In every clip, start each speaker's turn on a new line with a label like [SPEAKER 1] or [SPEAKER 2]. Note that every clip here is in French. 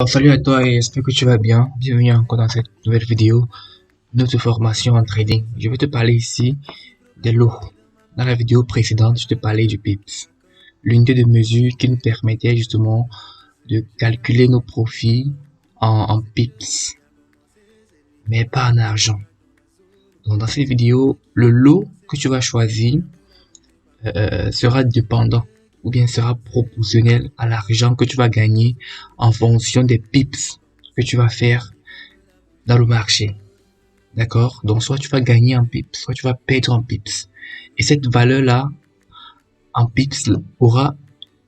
[SPEAKER 1] Alors, salut à toi et j'espère que tu vas bien. Bienvenue encore dans cette nouvelle vidéo, notre formation en trading. Je vais te parler ici de l'eau. Dans la vidéo précédente, je te parlais du PIPS, l'unité de mesure qui nous permettait justement de calculer nos profits en PIPS, mais pas en argent. Donc dans cette vidéo, le lot que tu vas choisir sera dépendant ou bien sera proportionnel à l'argent que tu vas gagner en fonction des pips que tu vas faire dans le marché. D'accord? Donc, soit tu vas gagner en pips, soit tu vas perdre en pips. Et cette valeur-là, en pips, aura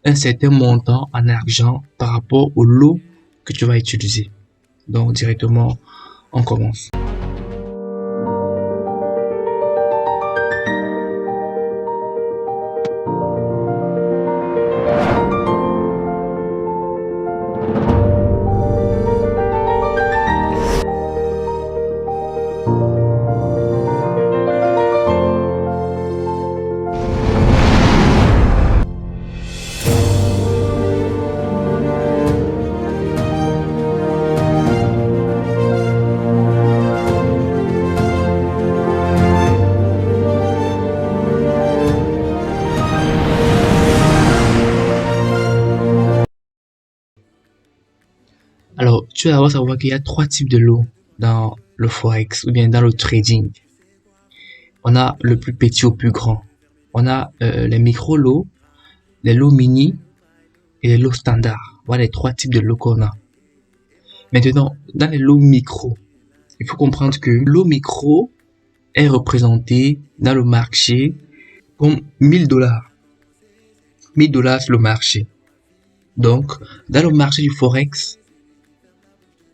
[SPEAKER 1] un certain montant en argent par rapport au lot que tu vas utiliser. Donc, directement, on commence. Alors, tu vas d'abord savoir qu'il y a trois types de lots dans le Forex ou bien dans le trading. On a le plus petit au plus grand. On a les micro-lots, les lots mini et les lots standards. Voilà les trois types de lots qu'on a. Maintenant, dans les lots micro, il faut comprendre que le lot micro est représenté dans le marché comme 1000 dollars. 1000 dollars sur le marché. Donc, dans le marché du Forex,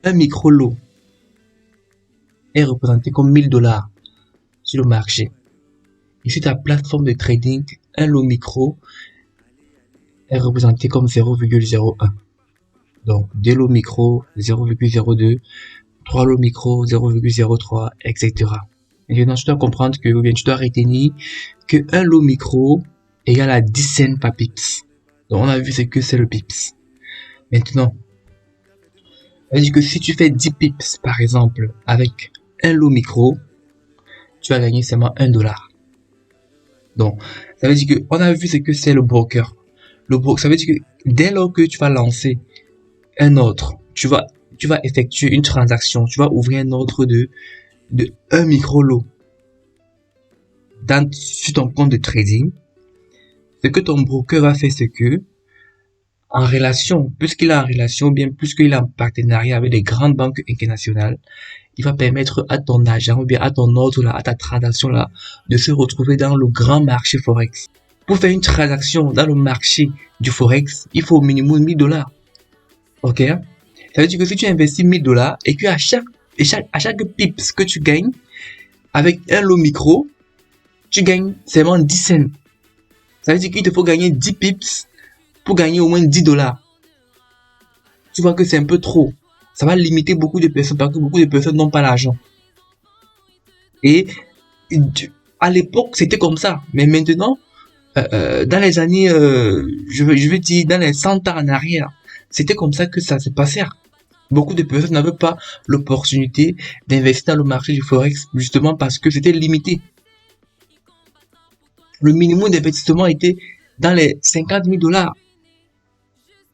[SPEAKER 1] un micro lot est représenté comme 1000 dollars sur le marché. Et sur ta plateforme de trading, un lot micro est représenté comme 0,01. Donc, deux lots micro, 0,02, 3 lots micro, 0,03, etc. Et maintenant, tu dois comprendre que, ou bien tu dois retenir que un lot micro égale à 10 cents par pips. Donc, on a vu ce que c'est le pips. Maintenant, ça veut dire que si tu fais 10 pips, par exemple, avec un lot micro, tu vas gagner seulement 1 dollar. Donc, ça veut dire que on a vu ce que c'est le broker. Le broker, ça veut dire que dès lors que tu vas lancer un ordre, tu vas effectuer une transaction, tu vas ouvrir un ordre de un micro lot sur ton compte de trading. Ce que ton broker va faire, c'est que en relation, puisqu'il est en relation, bien puisqu'il est en partenariat avec des grandes banques internationales, il va permettre à ton agent ou bien à ton ordre là, à ta transaction là, de se retrouver dans le grand marché Forex. Pour faire une transaction dans le marché du Forex, il faut au minimum 1000 dollars. Ok? Ça veut dire que si tu investis 1000 dollars et que à chaque pips que tu gagnes, avec un lot micro, tu gagnes seulement 10 cents. Ça veut dire qu'il te faut gagner 10 pips pour gagner au moins 10 dollars. Tu vois que c'est un peu trop. Ça va limiter beaucoup de personnes parce que beaucoup de personnes n'ont pas l'argent. Et à l'époque, c'était comme ça. Mais maintenant, dans les années, je veux dire, dans les 100 ans en arrière, c'était comme ça que ça se passait. Beaucoup de personnes n'avaient pas l'opportunité d'investir dans le marché du Forex justement parce que c'était limité. Le minimum d'investissement était dans les 50 000 dollars.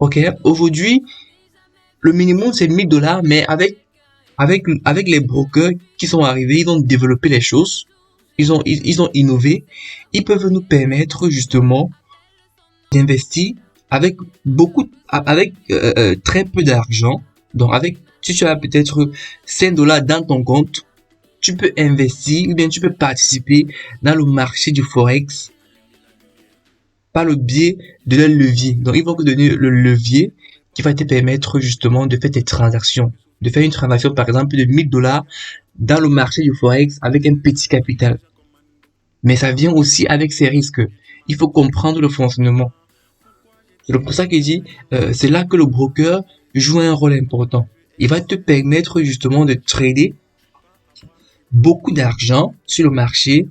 [SPEAKER 1] Ok, aujourd'hui, le minimum c'est 1000 dollars, mais avec les brokers qui sont arrivés, ils ont développé les choses, ils ont innové, ils peuvent nous permettre justement d'investir avec très peu d'argent. Donc si tu as peut-être 5 dollars dans ton compte, tu peux investir ou bien tu peux participer dans le marché du Forex par le biais de leur levier. Donc, ils vont te donner le levier qui va te permettre justement de faire tes transactions. De faire une transaction, par exemple, de 1000 dollars dans le marché du Forex avec un petit capital. Mais ça vient aussi avec ses risques. Il faut comprendre le fonctionnement. C'est pour ça qu'il dit, c'est là que le broker joue un rôle important. Il va te permettre justement de trader beaucoup d'argent sur le marché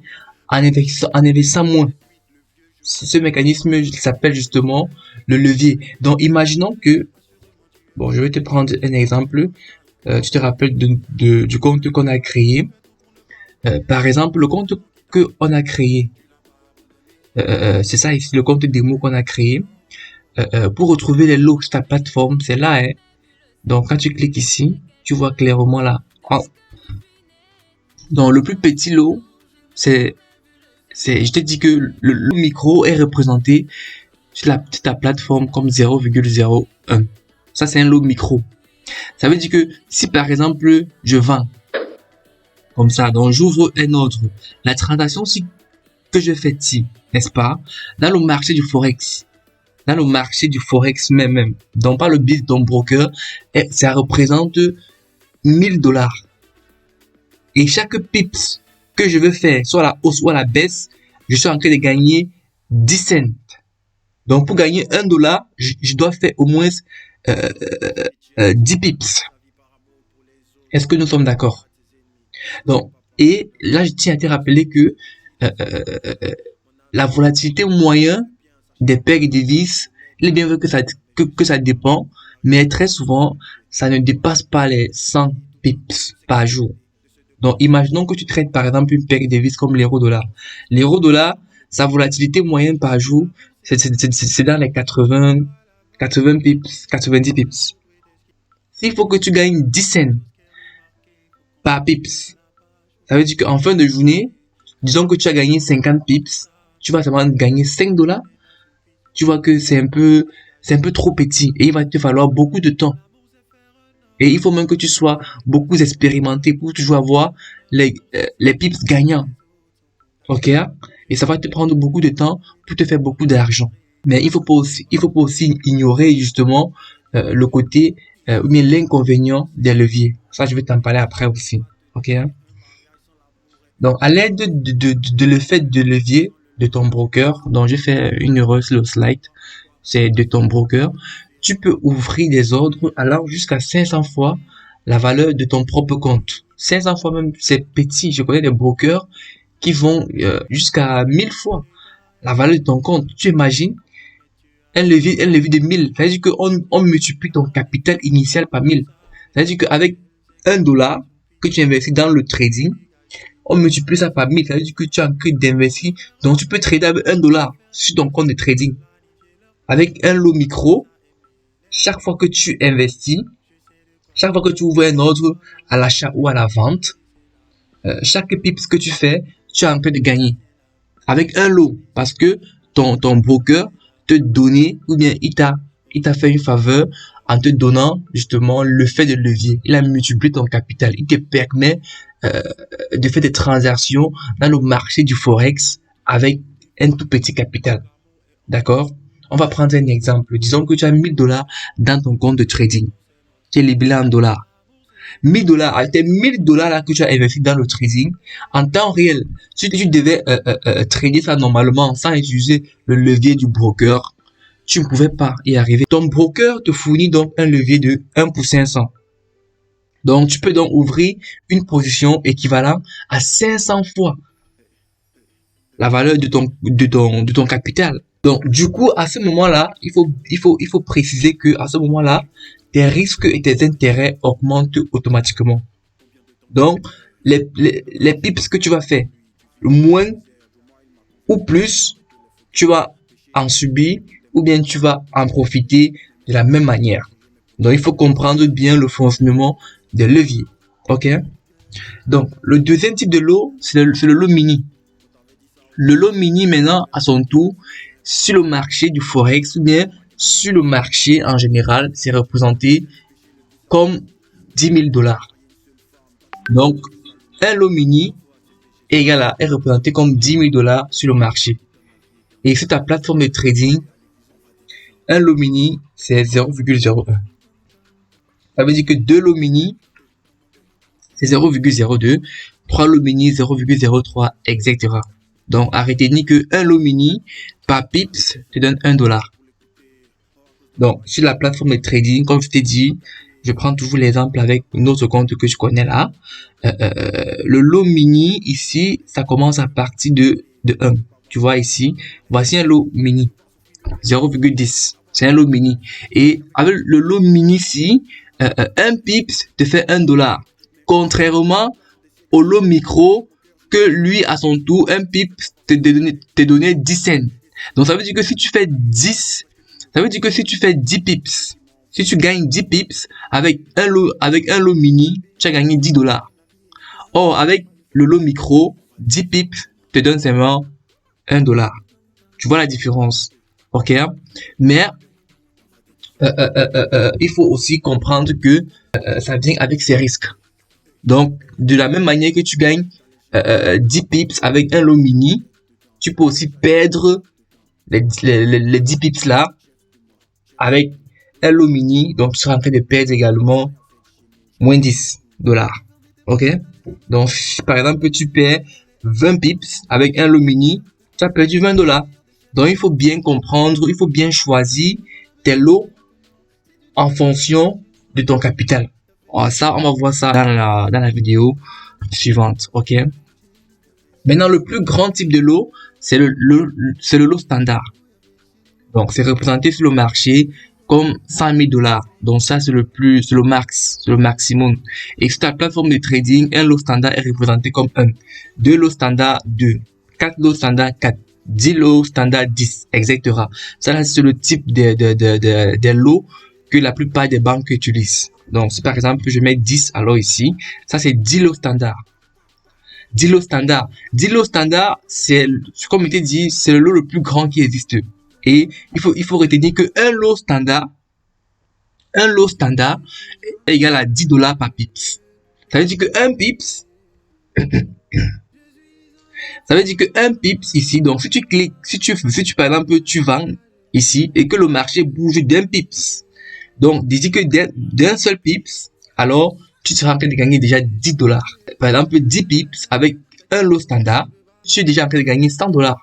[SPEAKER 1] en investissant moins. Ce mécanisme s'appelle justement le levier. Donc, imaginons que Bon, je vais te prendre un exemple. Tu te rappelles du compte qu'on a créé. Par exemple, le compte qu'on a créé, c'est ça ici, le compte démo qu'on a créé. Pour retrouver les lots sur ta plateforme, c'est là, hein. Donc, quand tu cliques ici, tu vois clairement là. Donc, le plus petit lot, je t'ai dit que le lot micro est représenté sur ta plateforme comme 0,01. Ça, c'est un lot micro. Ça veut dire que si par exemple, je vends comme ça, donc j'ouvre un ordre, la transaction que je fais ici, n'est-ce pas, dans le marché du Forex, même, donc pas le biais de ton broker, ça représente 1000 $. Et chaque pips que je veux faire, soit la hausse ou la baisse, je suis en train de gagner 10 cents. Donc pour gagner 1 $, je dois faire au moins 10 pips. Est-ce que nous sommes d'accord? Donc, et là, je tiens à te rappeler que la volatilité moyenne des paires et devises, il est bien vrai que ça dépend, mais très souvent, ça ne dépasse pas les 100 pips par jour. Donc, imaginons que tu traites par exemple une paire de devises comme l'euro-dollar. L'euro-dollar, sa volatilité moyenne par jour, c'est dans les 80 pips, 90 pips. S'il faut que tu gagnes 10 cents par pips, ça veut dire qu'en fin de journée, disons que tu as gagné 50 pips, tu vas seulement gagner 5 $. Tu vois que c'est un peu trop petit et il va te falloir beaucoup de temps. Et il faut même que tu sois beaucoup expérimenté pour toujours avoir les pips gagnants. Ok? Et ça va te prendre beaucoup de temps pour te faire beaucoup d'argent. Mais il faut pas aussi ignorer justement le côté ou bien l'inconvénient des leviers. Ça, je vais t'en parler après aussi. Ok? Donc, à l'aide de l'effet de levier de ton broker, donc j'ai fait une erreur sur le slide, c'est de ton broker, tu peux ouvrir des ordres allant jusqu'à 500 fois la valeur de ton propre compte. 500 fois même, c'est petit. Je connais des brokers qui vont jusqu'à 1000 fois la valeur de ton compte. Tu imagines un levier de 1000. Ça veut dire qu'on multiplie ton capital initial par 1000. Ça veut dire qu'avec 1 $ que tu investis dans le trading, on multiplie ça par 1000. Ça veut dire que tu as un crédit d'investir. Donc, tu peux trader avec 1 $ sur ton compte de trading. Avec un lot micro, chaque fois que tu investis, chaque fois que tu ouvres un ordre à l'achat ou à la vente, chaque pips que tu fais, tu as un peu de gagner. Avec un lot, parce que ton broker te donnait, ou bien il t'a fait une faveur en te donnant justement le fait de levier. Il a multiplié ton capital. Il te permet de faire des transactions dans le marché du Forex avec un tout petit capital. D'accord? On va prendre un exemple. Disons que tu as 1000 $ dans ton compte de trading. Tu es libellé en dollars. 1000 $, avec tes 1000 $ là que tu as investi dans le trading, en temps réel, si tu devais trader ça normalement sans utiliser le levier du broker, tu ne pouvais pas y arriver. Ton broker te fournit donc un levier de 1 pour 500. Donc, tu peux donc ouvrir une position équivalente à 500 fois la valeur de ton capital. Donc, du coup, à ce moment-là, il faut préciser que à ce moment-là, tes risques et tes intérêts augmentent automatiquement. Donc, les pips que tu vas faire, moins ou plus, tu vas en subir ou bien tu vas en profiter de la même manière. Donc, il faut comprendre bien le fonctionnement des leviers. Ok? Donc, le deuxième type de lot, c'est le lot mini. Le lot mini, maintenant, à son tour, sur le marché du Forex ou bien sur le marché en général, c'est représenté comme 10 000 $. Donc, un lot mini est représenté comme 10 000 $ sur le marché. Et sur ta plateforme de trading, un lot mini, c'est 0,01. Ça veut dire que 2 lots mini, c'est 0,02, 3 lots mini, 0,03, etc. Donc, à retenir que un lot mini par pips te donne 1 $. Donc, sur la plateforme de trading, comme je t'ai dit, je prends toujours l'exemple avec une autre compte que je connais là. Le lot mini, ici, ça commence à partir de 1. Tu vois ici, voici un lot mini, 0,10. C'est un lot mini. Et avec le lot mini ici, un pips te fait $1. Contrairement au lot micro, que lui, à son tour, un pips te donnait 10 cents. Donc, ça veut dire que si tu fais 10 pips, si tu gagnes 10 pips avec un lot mini, tu as gagné $10. Or, avec le lot micro, 10 pips te donne seulement $1. Tu vois la différence, ok? Mais il faut aussi comprendre que ça vient avec ses risques. Donc, de la même manière que tu gagnes 10 pips avec un lot mini, tu peux aussi perdre les 10 pips là avec un lot mini. Donc, tu seras en train de perdre également moins $10. Ok? Donc, par exemple, tu perds 20 pips avec un lot mini, tu as perdu $20. Donc, il faut bien comprendre, il faut bien choisir tes lots en fonction de ton capital. Alors, ça, on va voir ça dans la vidéo suivante. Ok? Maintenant, le plus grand type de lot, c'est le lot standard. Donc, c'est représenté sur le marché comme $100 000. Donc, ça, c'est le maximum. Et sur ta plateforme de trading, un lot standard est représenté comme 1. 2 lots standard 2. 4 lots standard 4. 10 lots standard 10, etc. Ça, c'est le type des lots que la plupart des banques utilisent. Donc, si par exemple, je mets 10, alors ici, ça, c'est 10 lots standard. 10 lots standard. 10 lots standard, c'est, comme je t'ai dit, c'est le lot le plus grand qui existe. Et il faut retenir que un lot standard est égal à $10 par pips. Ça veut dire que un pips, ça veut dire que un pips ici, donc si tu cliques, si tu par exemple, tu vends ici et que le marché bouge d'un pips. Donc, dis que d'un seul pips, alors, tu seras en train de gagner déjà $10. Par exemple, 10 pips avec un lot standard, tu es déjà en train de gagner $100.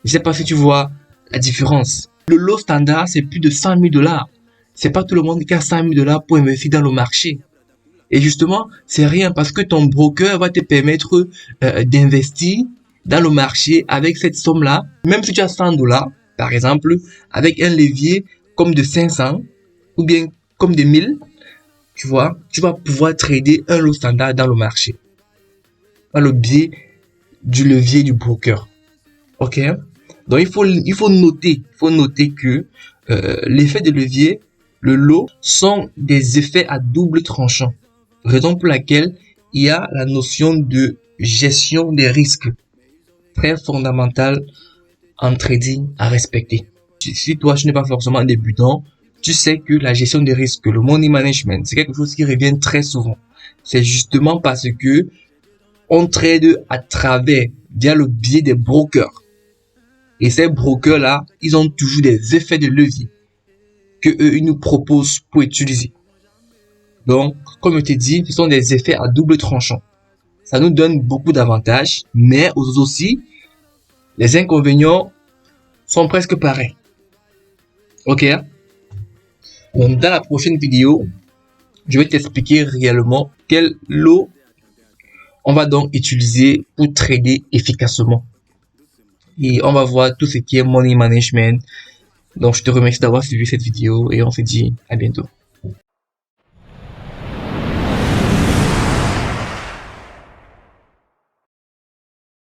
[SPEAKER 1] Je sais pas si tu vois la différence. Le lot standard, c'est plus de $100 000. C'est pas tout le monde qui a $100 000 pour investir dans le marché. Et justement, c'est rien parce que ton broker va te permettre d'investir dans le marché avec cette somme-là. Même si tu as $100, par exemple, avec un levier comme de 500 ou bien comme de 1000, tu vois, tu vas pouvoir trader un lot standard dans le marché par le biais du levier du broker. Ok? Donc il faut noter que l'effet de levier, le lot, sont des effets à double tranchant. Raison pour laquelle il y a la notion de gestion des risques très fondamentale en trading à respecter. Si toi tu n'es pas forcément un débutant, tu sais que la gestion des risques, le money management, c'est quelque chose qui revient très souvent. C'est justement parce que on trade à travers, via le biais des brokers. Et ces brokers-là, ils ont toujours des effets de levier que eux, ils nous proposent pour utiliser. Donc, comme je t'ai dit, ce sont des effets à double tranchant. Ça nous donne beaucoup d'avantages, mais aussi, les inconvénients sont presque pareils. Ok? Donc, dans la prochaine vidéo, je vais t'expliquer réellement quel lot on va donc utiliser pour trader efficacement. Et on va voir tout ce qui est money management. Donc, je te remercie d'avoir suivi cette vidéo et on se dit à bientôt.